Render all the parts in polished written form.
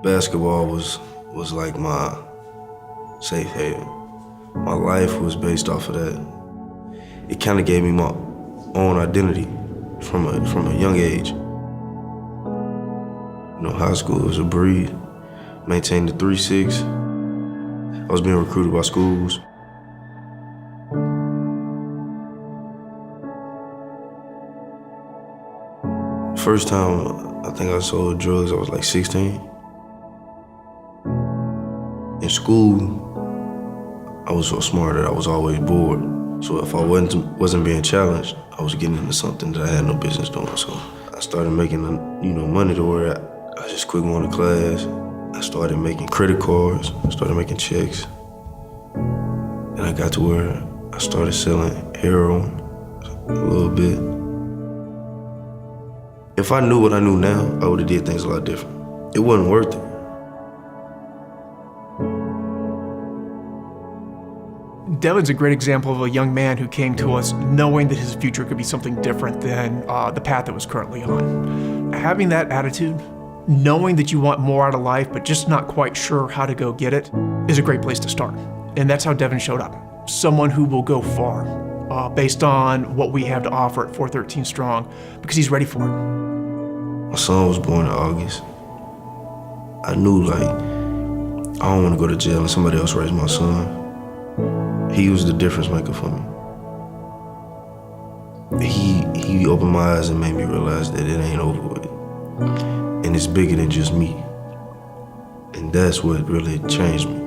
Basketball was like my safe haven. My life was based off of that. It kind of gave me my own identity from a young age. You know, high school was a breed. Maintained the 3-6. I was being recruited by schools. First time I think I sold drugs, I was like 16. In school, I was so smart that I was always bored. So if I wasn't being challenged, I was getting into something that I had no business doing. So I started making money to where I just quit going to class. I started making credit cards. I started making checks. And I got to where I started selling heroin a little bit. If I knew what I knew now, I would have did things a lot different. It wasn't worth it. Devin's a great example of a young man who came to us knowing that his future could be something different than the path that was currently on. Having that attitude, knowing that you want more out of life, but just not quite sure how to go get it, is a great place to start. And that's how Devin showed up. Someone who will go far based on what we have to offer at 413 Strong, because he's ready for it. My son was born in August. I knew, like, I don't want to go to jail and somebody else raise my son. He was the difference maker for me. He opened my eyes and made me realize that it ain't over with. And it's bigger than just me. And that's what really changed me.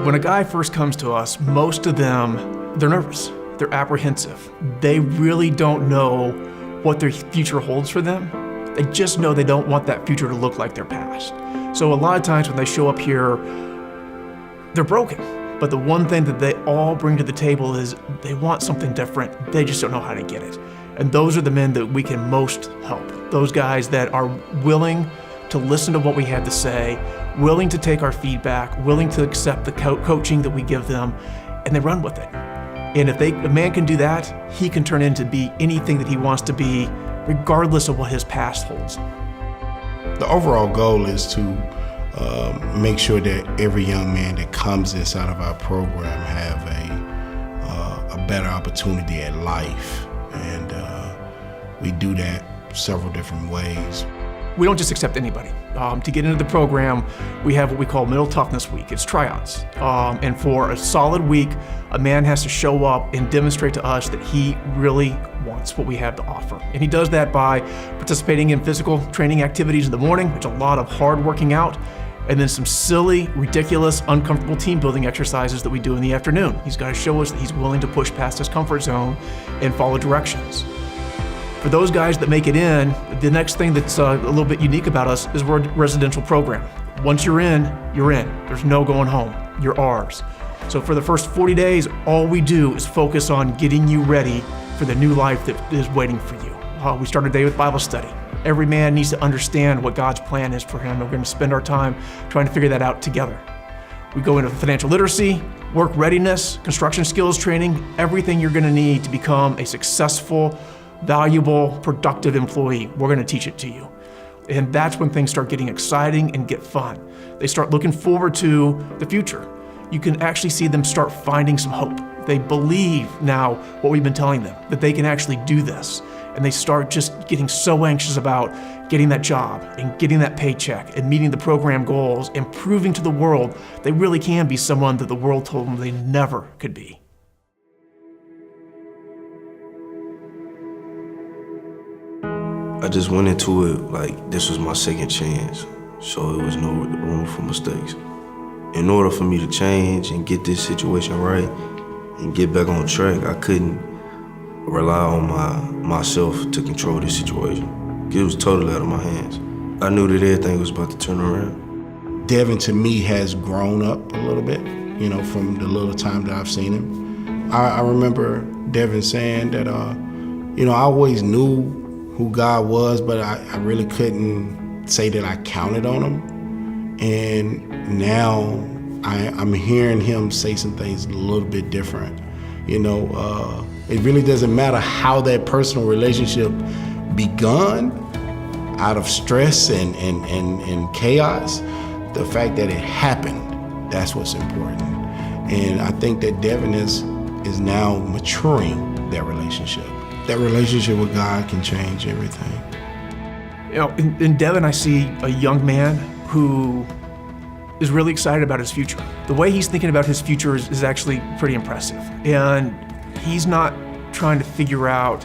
When a guy first comes to us, most of them, they're nervous, they're apprehensive. They really don't know what their future holds for them. They just know they don't want that future to look like their past. So a lot of times when they show up here, they're broken. But the one thing that they all bring to the table is they want something different. They just don't know how to get it. And those are the men that we can most help. Those guys that are willing to listen to what we have to say, willing to take our feedback, willing to accept the coaching that we give them, and they run with it. And if a man can do that, he can turn into be anything that he wants to be, regardless of what his past holds. The overall goal is to make sure that every young man that comes inside of our program have a better opportunity at life. And we do that several different ways. We don't just accept anybody. To get into the program, we have what we call Mental Toughness Week. It's tryouts. And for a solid week, a man has to show up and demonstrate to us that he really wants what we have to offer. And he does that by participating in physical training activities in the morning, which is a lot of hard working out, and then some silly, ridiculous, uncomfortable team building exercises that we do in the afternoon. He's got to show us that he's willing to push past his comfort zone and follow directions. For those guys that make it in, the next thing that's a little bit unique about us is we're a residential program. Once you're in, you're in. There's no going home. You're ours. So for the first 40 days, all we do is focus on getting you ready for the new life that is waiting for you. We start our day with Bible study. Every man needs to understand what God's plan is for him, and we're going to spend our time trying to figure that out together. We go into financial literacy, work readiness, construction skills training, everything you're going to need to become a successful, valuable, productive employee. We're going to teach it to you. And that's when things start getting exciting and get fun. They start looking forward to the future. You can actually see them start finding some hope. They believe now what we've been telling them, that they can actually do this. And they start just getting so anxious about getting that job and getting that paycheck and meeting the program goals and proving to the world they really can be someone that the world told them they never could be. I just went into it like this was my second chance, so there was no room for mistakes. In order for me to change and get this situation right and get back on track, I couldn't rely on myself to control this situation. It was totally out of my hands. I knew that everything was about to turn around. Devin, to me, has grown up a little bit, you know, from the little time that I've seen him. I remember Devin saying that, you know, I always knew who God was, but I really couldn't say that I counted on him. And now I'm hearing him say some things a little bit different. It really doesn't matter how that personal relationship begun, out of stress and chaos. The fact that it happened, that's what's important. And I think that Devin is now maturing that relationship. That relationship with God can change everything. In Devin, I see a young man who is really excited about his future. The way he's thinking about his future is actually pretty impressive. And he's not trying to figure out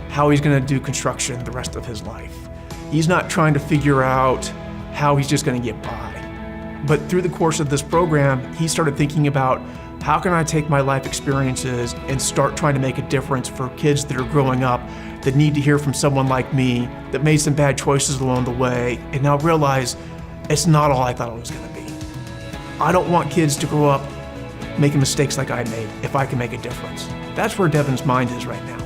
how he's going to do construction the rest of his life. He's not trying to figure out how he's just going to get by. But through the course of this program, he started thinking about, how can I take my life experiences and start trying to make a difference for kids that are growing up that need to hear from someone like me that made some bad choices along the way and now realize it's not all I thought it was going to be. I don't want kids to grow up making mistakes like I made if I can make a difference. That's where Devin's mind is right now.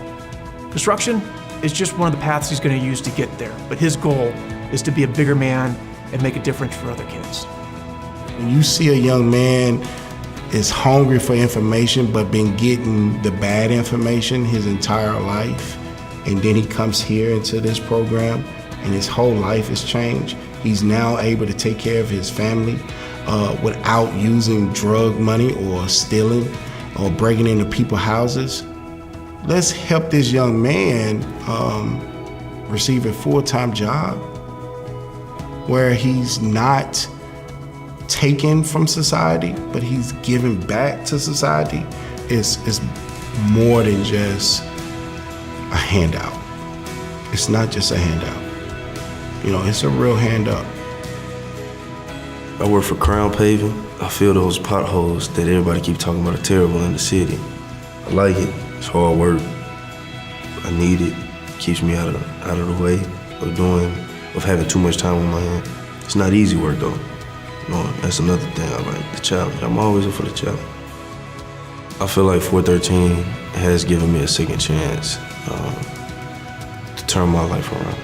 Construction is just one of the paths he's going to use to get there, but his goal is to be a bigger man and make a difference for other kids. When you see a young man is hungry for information but been getting the bad information his entire life, and then he comes here into this program and his whole life has changed. He's now able to take care of his family without using drug money or stealing or breaking into people's houses. Let's help this young man receive a full-time job where he's not taken from society, but he's giving back to society. It's more than just a handout. It's not just a handout. It's a real handout. I work for Crown Paving. I feel those potholes that everybody keep talking about are terrible in the city. I like it. It's hard work. I need it. Keeps me out of the way of having too much time on my hands. It's not easy work though. That's another thing I like, the challenge. I'm always up for the challenge. I feel like 413 has given me a second chance to turn my life around,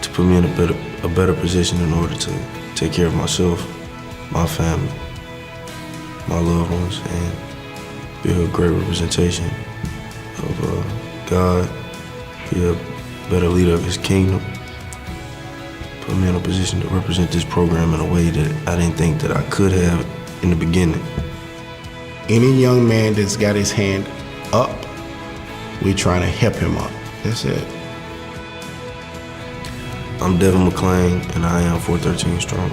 to put me in a better position in order to take care of myself, my family, my loved ones, and be a great representation of God, be a better leader of His kingdom. Put me in a position to represent this program in a way that I didn't think that I could have in the beginning. Any young man that's got his hand up, we're trying to help him up. That's it. I'm Devin McClain, and I am 413 Strong.